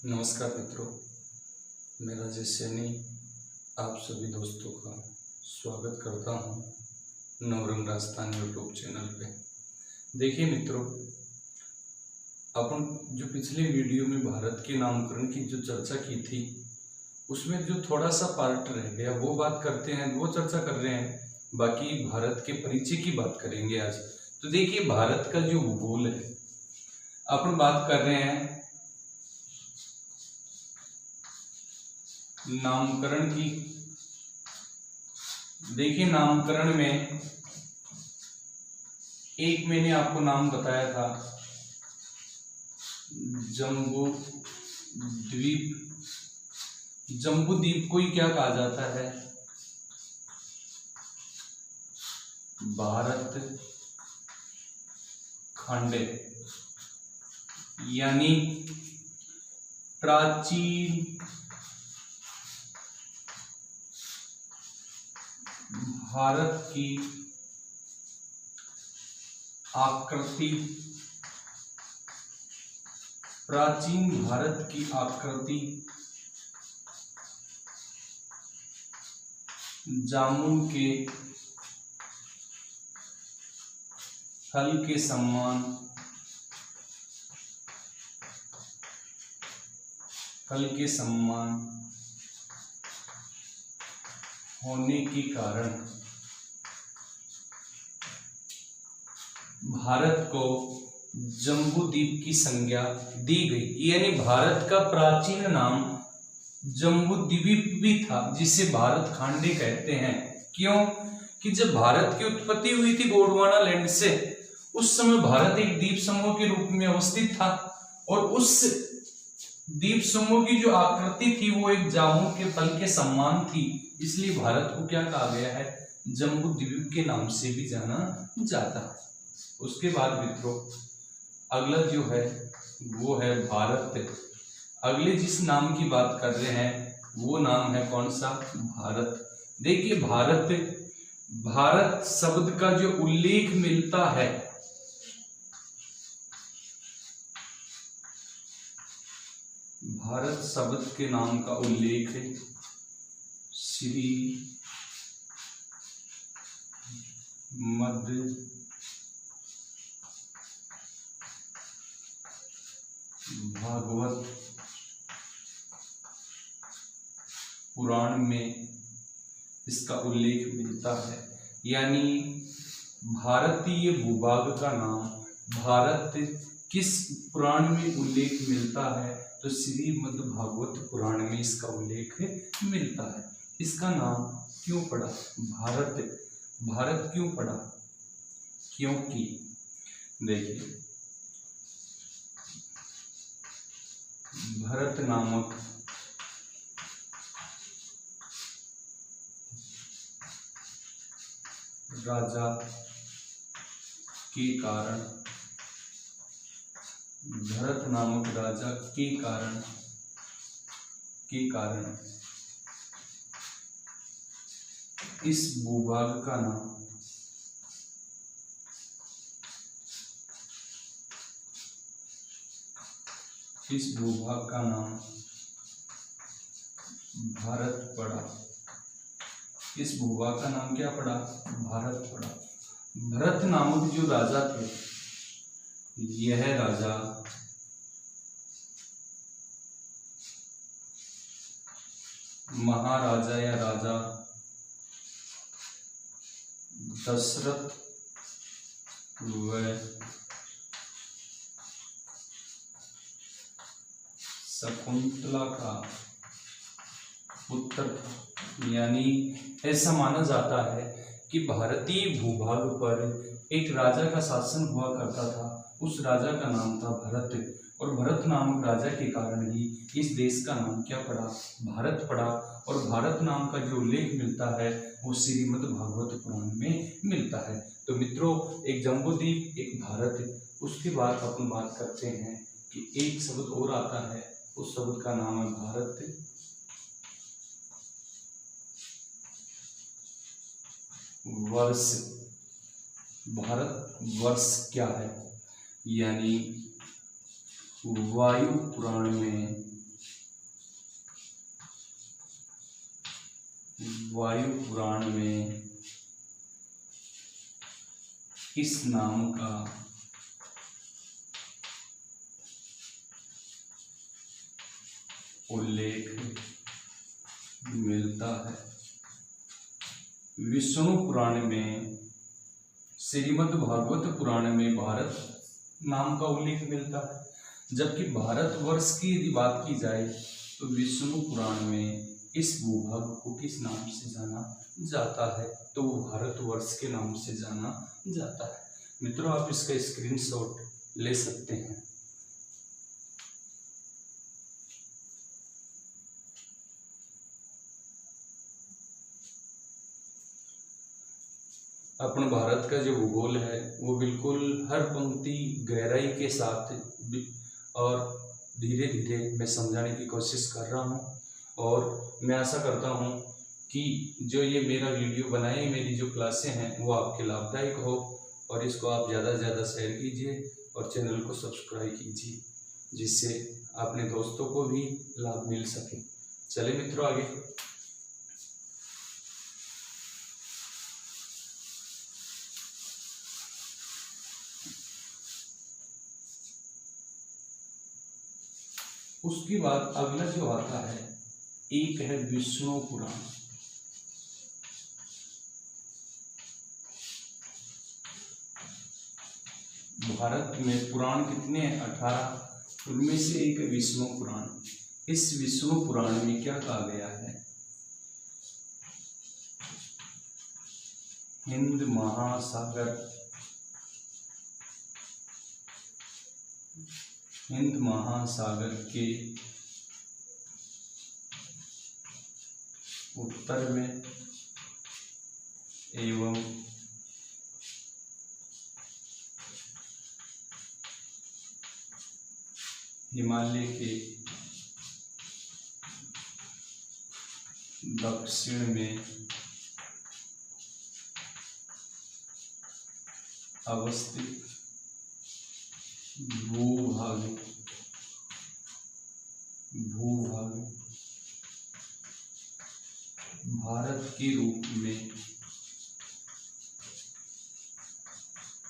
नमस्कार मित्रों, मैं राजेश सैनी आप सभी दोस्तों का स्वागत करता हूं नवरंग राजस्थान यूट्यूब चैनल पे। देखिए मित्रों, अपन जो पिछले वीडियो में भारत के नामकरण की जो चर्चा की थी उसमें जो थोड़ा सा पार्ट रह गया वो बात करते हैं, वो चर्चा कर रहे हैं। बाकी भारत के परिचय की बात करेंगे आज। तो देखिए, भारत का जो भूगोल है, अपन बात कर रहे हैं नामकरण की। देखिए, नामकरण में एक मैंने आपको नाम बताया था, जम्बू द्वीप। जम्बू द्वीप को ही क्या कहा जाता है? भारत खंड, यानी प्राचीन भारत की आकृति, प्राचीन भारत की आकृति जामुन के फल के समान, फल के समान होने के कारण भारत को जम्बूद्वीप की संज्ञा दी गई। यानी भारत का प्राचीन नाम जम्बूद्वीप भी था, जिसे भारत खांडे कहते हैं। क्यों? कि जब भारत की उत्पत्ति हुई थी गोंडवाना लैंड से, उस समय भारत एक द्वीप समूह के रूप में अवस्थित था, और उस द्वीप समूह की जो आकृति थी वो एक जामुन के फल के समान थी। इसलिए भारत को क्या कहा गया है? जम्बूद्वीप के नाम से भी जाना जाता है। उसके बाद मित्रों, अगला जो है वो है भारत। अगले जिस नाम की बात कर रहे हैं वो नाम है कौन सा? भारत। देखिए, भारत, भारत शब्द का जो उल्लेख मिलता है, भारत शब्द के नाम का उल्लेख है श्री मध्य भागवत पुराण में इसका उल्लेख मिलता है। यानी भारतीय भूभाग का नाम भारत किस पुराण में उल्लेख मिलता है? तो श्रीमद् भागवत पुराण में इसका उल्लेख मिलता है। इसका नाम क्यों पड़ा भारत? भारत क्यों पड़ा? क्योंकि देखिए, भरत नामक राजा के कारण, भरत नामक राजा के कारण इस भूभाग का नाम भारत पड़ा। इस भूभाग का नाम क्या पड़ा? भारत पड़ा। भरत नामक जो राजा थे, यह राजा महाराजा या राजा दशरथ व शकुंतला का पुत्र था। यानी ऐसा माना जाता है कि भारतीय भूभाग पर एक राजा का शासन हुआ करता था। उस राजा का नाम था भरत, और भरत नामक राजा के कारण ही इस देश का नाम क्या पड़ा? भारत पड़ा। और भारत नाम का जो उल्लेख मिलता है वो श्रीमद् भागवत पुराण में मिलता है। तो मित्रों, एक जम्बूद्वीप, एक भारत। उसके बाद अपन बात करते हैं कि एक शब्द और आता है, उस शब्द का नाम है भारत वर्ष। भारत वर्ष क्या है? यानी वायु पुराण में वायु पुराण में इस नाम का उल्लेख मिलता है। विष्णु पुराण में, श्रीमद् भागवत पुराण में भारत नाम का उल्लेख मिलता है। जबकि भारतवर्ष की यदि बात की जाए तो विष्णु पुराण में इस भूभाग को किस नाम से जाना जाता है, तो भारतवर्ष के नाम से जाना जाता है। मित्रों, आप इसका स्क्रीनशॉट ले सकते हैं। अपन भारत का जो भूगोल है वो बिल्कुल हर पंक्ति गहराई के साथ और धीरे धीरे मैं समझाने की कोशिश कर रहा हूँ, और मैं आशा करता हूँ कि जो ये मेरा वीडियो बनाए, मेरी जो क्लासें हैं वो आपके लाभदायक हो, और इसको आप ज़्यादा से ज़्यादा शेयर कीजिए और चैनल को सब्सक्राइब कीजिए, जिससे अपने दोस्तों को भी लाभ मिल सके। चले मित्रों आगे। उसके बाद अगला जो आता है, एक है विष्णु पुराण। भारत में पुराण कितने हैं? 18। उनमें से एक है विष्णु पुराण। इस विष्णु पुराण में क्या कहा गया है? हिंद महासागर के उत्तर में एवं हिमालय के दक्षिण में अवस्थित भूभाग भारत के रूप में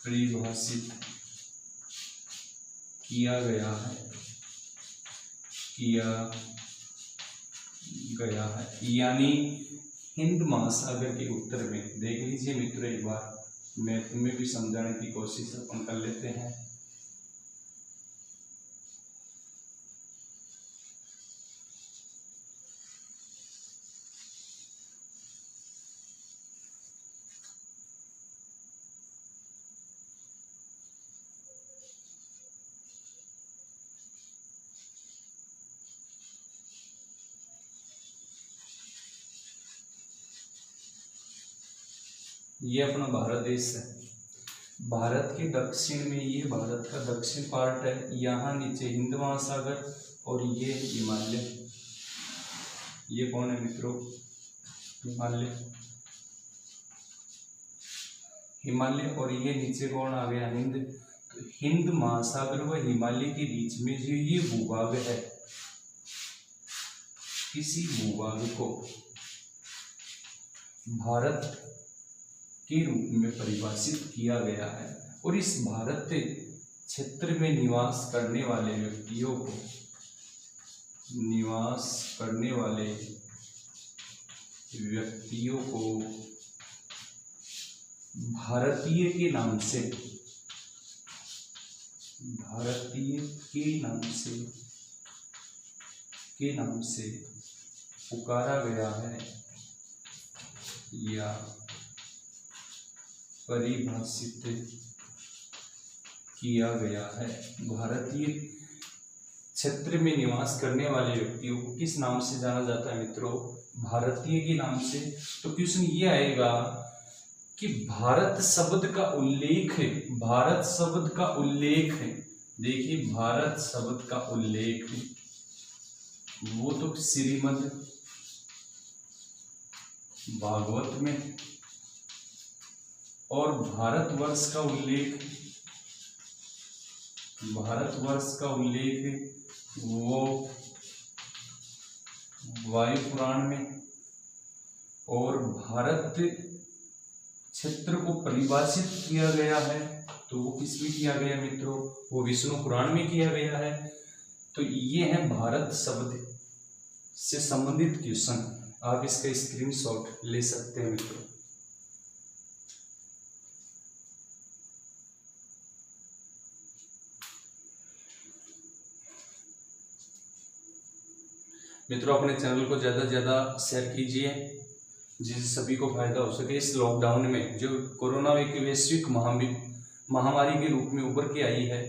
परिभाषित किया गया है, यानी हिंद महासागर के उत्तर में। देख लीजिए मित्रों, एक बार मैथ में भी समझाने की कोशिश अपन कर लेते हैं। ये अपना भारत देश है। भारत के दक्षिण में ये भारत का दक्षिण पार्ट है, यहाँ नीचे हिंद महासागर और ये हिमालय। ये कौन है मित्रों? हिमालय। और ये नीचे कौन आ गया? हिंद। तो हिंद महासागर व हिमालय के बीच में जो ये भूभाग है, इसी भूभाग को भारत के रूप में परिभाषित किया गया है। और इस भारत क्षेत्र में निवास करने वाले व्यक्तियों को भारतीय के नाम से पुकारा गया है या परिभाषित किया गया है। भारतीय क्षेत्र में निवास करने वाले व्यक्तियों को किस नाम से जाना जाता है मित्रों? भारतीय के नाम से। तो क्वेश्चन ये आएगा कि भारत शब्द का उल्लेख है। देखिए, भारत शब्द का उल्लेख वो तो श्रीमद् भागवत में, और भारतवर्ष का उल्लेख वो वायु पुराण में, और भारत क्षेत्र को परिभाषित किया गया है, तो वो किसमें किया गया मित्रों? वो विष्णु पुराण में किया गया है। तो ये है भारत शब्द से संबंधित क्वेश्चन। आप इसका स्क्रीनशॉट ले सकते हैं मित्रों। मित्रों अपने चैनल को ज़्यादा से ज़्यादा शेयर कीजिए, जिससे सभी को फायदा हो सके। इस लॉकडाउन में जो कोरोना एक वैश्विक महामारी के रूप में उभर के आई है,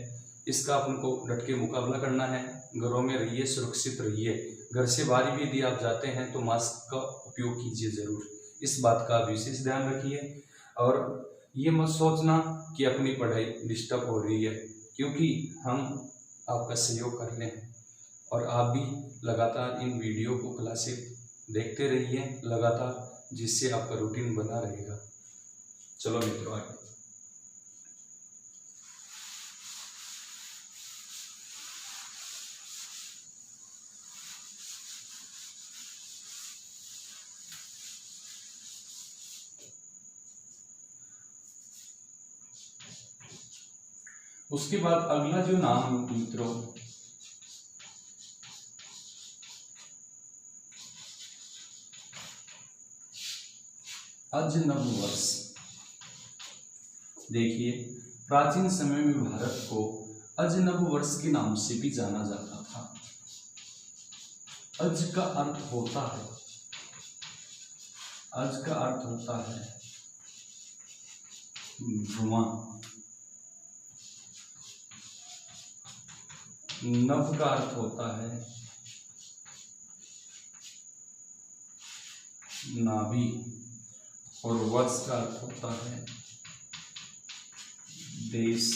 इसका अपन को डट के मुकाबला करना है। घरों में रहिए, सुरक्षित रहिए। घर से बाहर भी यदि आप जाते हैं तो मास्क का उपयोग कीजिए जरूर। इस बात का विशेष ध्यान रखिए और ये मत सोचना कि अपनी पढ़ाई डिस्टर्ब हो रही है, क्योंकि हम आपका सहयोग कर रहे हैं। और आप भी लगातार इन वीडियो को क्लासेस देखते रहिए लगातार, जिससे आपका रूटीन बना रहेगा। चलो मित्रों आगे। उसके बाद अगला जो नाम है मित्रों, अजनब वर्ष। देखिए प्राचीन समय में भारत को अजनब वर्ष के नाम से भी जाना जाता था। अज का अर्थ होता है, अज का अर्थ होता है धुआं, नभ का अर्थ होता है नाभि और वर्ष का अर्थ होता है देश।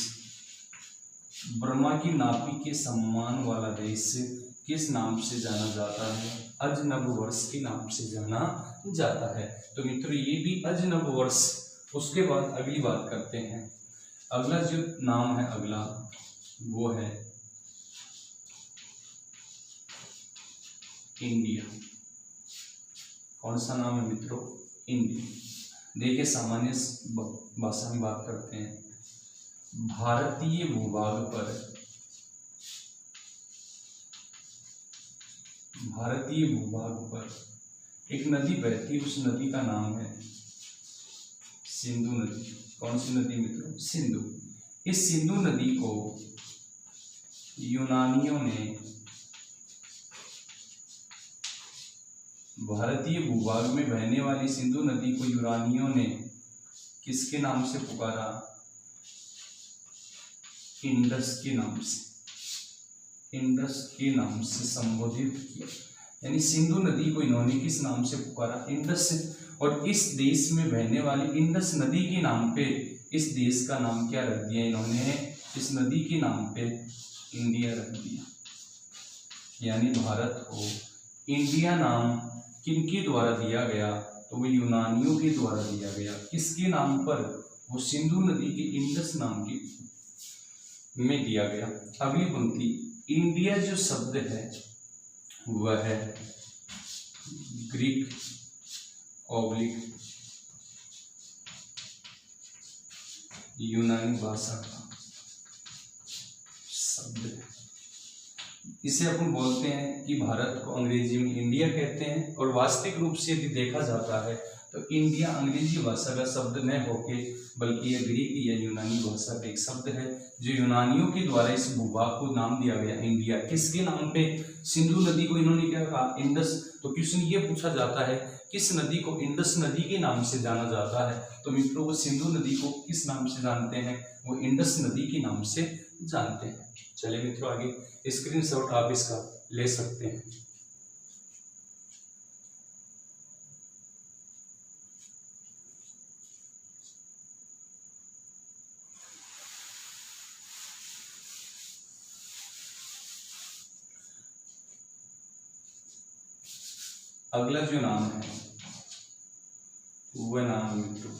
ब्रह्मा की नाभि के सम्मान वाला देश किस नाम से जाना जाता है? अजनब वर्ष के नाम से जाना जाता है। तो मित्रों ये भी अजनब वर्ष। उसके बाद अगली बात करते हैं। अगला जो नाम है अगला वो है इंडिया। कौन सा नाम है मित्रों? इंडिया। देखिए सामान्य भाषा में बात करते हैं। भारतीय भूभाग पर, भारतीय भूभाग पर एक नदी बहती, उस नदी का नाम है सिंधु नदी। कौन सी नदी मित्रों? सिंधु। इस सिंधु नदी को यूनानियों ने, भारतीय भूभाग में बहने वाली सिंधु नदी को यूनानियों ने किसके नाम से पुकारा? इंडस के नाम से, इंडस के नाम से संबोधित किया। यानी सिंधु नदी को इन्होंने किस नाम से पुकारा? इंडस से। और इस देश में बहने वाली इंडस नदी के नाम पे इस देश का नाम क्या रख दिया इन्होंने? इस नदी के नाम पे इंडिया रख दिया। यानी भारत को इंडिया नाम किनके द्वारा दिया गया? तो वो यूनानियों के द्वारा दिया गया। किसके नाम पर? वो सिंधु नदी के इंडस नाम के में दिया गया। अगली पंक्ति, इंडिया जो शब्द है वह है ग्रीक ऑब्लिक यूनानी भाषा का शब्द है। इसे अपन बोलते हैं कि भारत को अंग्रेजी में इंडिया कहते हैं। और वास्तविक रूप से यदि देखा जाता है तो इंडिया अंग्रेजी भाषा का शब्द न होके बल्कि यह ग्रीक या यूनानी भाषा का एक शब्द है, जो यूनानियों के द्वारा इस भूभाग को नाम दिया गया इंडिया। किसके नाम पे? सिंधु नदी को इन्होंने क्या कहा? इंडस। तो क्वेश्चन ये पूछा जाता है किस नदी को इंडस नदी के नाम से जाना जाता है? तो मित्रों वो सिंधु नदी को किस नाम से जानते हैं? वो इंडस नदी के नाम से जानते हैं। चलिए मित्रों आगे स्क्रीनशॉट आप इसका ले सकते हैं। अगला जो नाम है वह नाम है मित्रों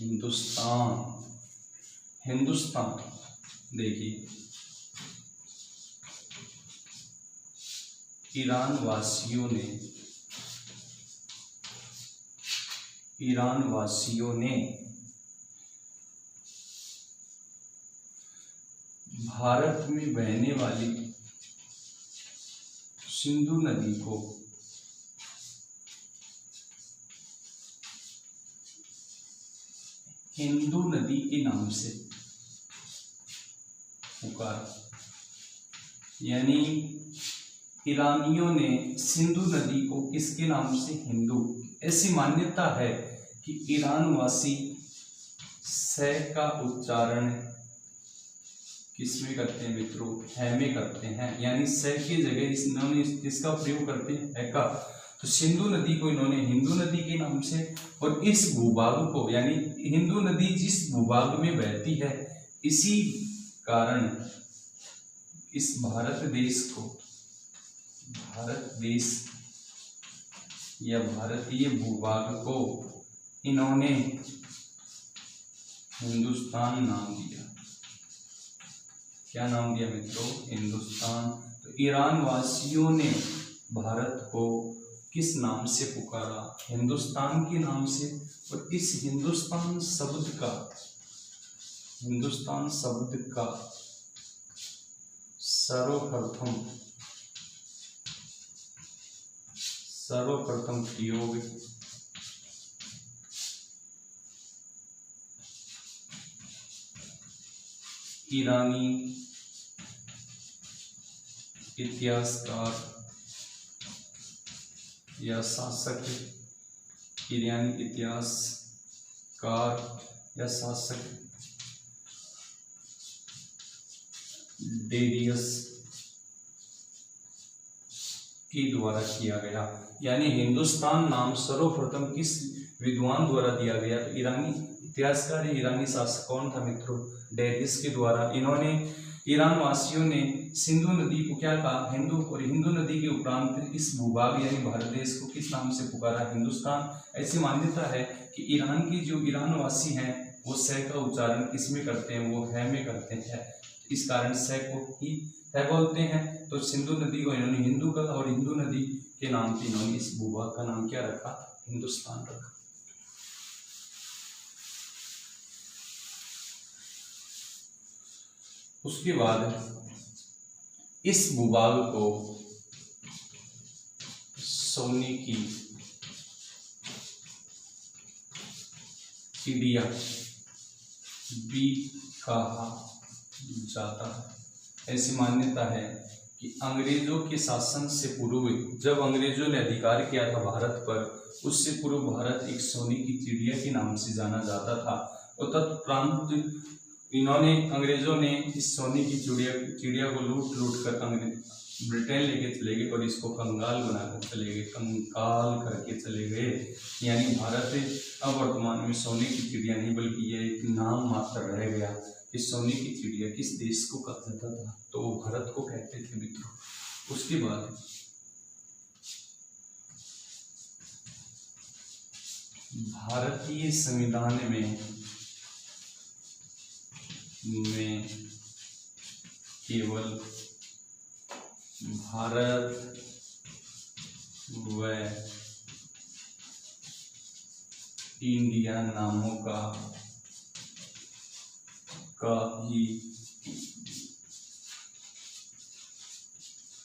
हिंदुस्तान। हिंदुस्तान देखिए ईरान वासियों ने भारत में बहने वाली सिंधु नदी को हिंदू नदी के नाम से पुकारा। यानी ईरानियों ने सिंधु नदी को किसके नाम से? हिंदू। ऐसी मान्यता है कि ईरान वासी स का उच्चारण किसमें करते हैं मित्रों? है में करते हैं। यानी स की जगह इन्होंने किसका प्रयोग करते हैं? है का। तो सिंधु नदी को इन्होंने हिंदू नदी के नाम से, और इस भूभाग को, यानी हिंदू नदी जिस भूभाग में बहती है, इसी कारण इस भारत देश या भारतीय भूभाग को इन्होंने हिंदुस्तान नाम दिया। क्या नाम दिया मित्रों? हिंदुस्तान। तो ईरान वासियों ने भारत को किस नाम से पुकारा? हिंदुस्तान के नाम से। और इस हिंदुस्तान शब्द का सर्वप्रथम प्रयोग ईरानी इतिहासकार या शासक डेरियस के द्वारा किया गया। यानी हिंदुस्तान नाम सर्वप्रथम किस विद्वान द्वारा दिया गया? तो ईरानी इतिहासकार, ईरानी शासक कौन था मित्रों? डेरियस के द्वारा। इन्होंने ईरान वासियों ने सिंधु नदी को क्या कहा? हिंदू। और हिंदू नदी के उपरांत इस भूभाग यानी भारत देश को किस नाम से पुकारा? हिंदुस्तान। ऐसी मान्यता है कि ईरान वासी हैं वो स का उच्चारण किस में करते हैं? वो है में करते हैं। इस कारण स को ही है बोलते हैं। तो सिंधु नदी को इन्होंने हिंदू का, और हिंदू नदी के नाम पे इन्होंने इस भूभाग का नाम क्या रखा? हिंदुस्तान रखा। उसके बाद इस भूभाग को सोने की चिड़िया भी कहा जाता है। ऐसी मान्यता है कि अंग्रेजों के शासन से पूर्व, जब अंग्रेजों ने अधिकार किया था भारत पर, उससे पूर्व भारत एक सोने की चिड़िया के नाम से जाना जाता था। और तत्परांत अंग्रेजों ने इस सोने की चिड़िया को लूट कर ब्रिटेन लेके चले गए और इसको कंगाल बनाकर चले गए, कंकाल करके चले गए। यानी भारत अब वर्तमान में सोने की चिड़िया नहीं, बल्कि यह एक नाम मात्र रह गया। इस सोने की चिड़िया किस देश को कहा जाता था? तो वो भारत को कहते थे मित्रों। उसके बाद भारतीय संविधान में केवल भारत व इंडिया नामों का ही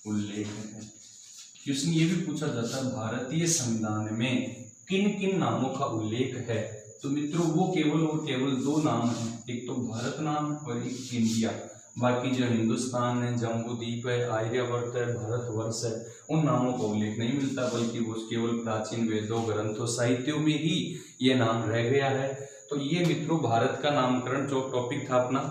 उल्लेख है। क्वेश्चन ये भी पूछा जाता है भारतीय संविधान में किन किन नामों का उल्लेख है? तो मित्रों वो केवल दो नाम हैं, एक तो भारत नाम और एक इंडिया। बाकी जो हिंदुस्तान है, जम्बू द्वीप है, आर्यवर्त है, भारतवर्ष है, उन नामों का उल्लेख नहीं मिलता, बल्कि वो केवल प्राचीन वेदों, ग्रंथों, साहित्यों में ही ये नाम रह गया है। तो ये मित्रों भारत का नामकरण जो टॉपिक था अपना।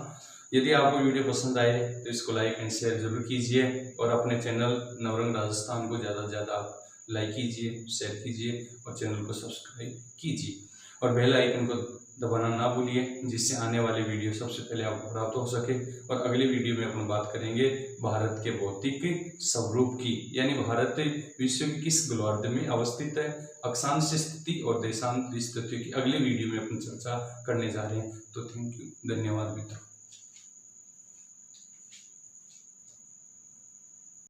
यदि आपको वीडियो पसंद आए तो इसको लाइक एंड शेयर जरूर कीजिए, और अपने चैनल नवरंग राजस्थान को ज़्यादा से ज़्यादा लाइक कीजिए, शेयर कीजिए और चैनल को सब्सक्राइब कीजिए, और बेल आइकन को दबाना ना भूलिए, जिससे आने वाले वीडियो सबसे पहले आपको प्राप्त हो सके। और अगले वीडियो में अपन बात करेंगे भारत के भौतिक स्वरूप की, यानी भारत विश्व के किस गोलार्ध में अवस्थित है, अक्षांश स्थिति और देशांतर स्थिति की अगले वीडियो में अपन चर्चा करने जा रहे हैं। तो थैंक यू, धन्यवाद मित्रों।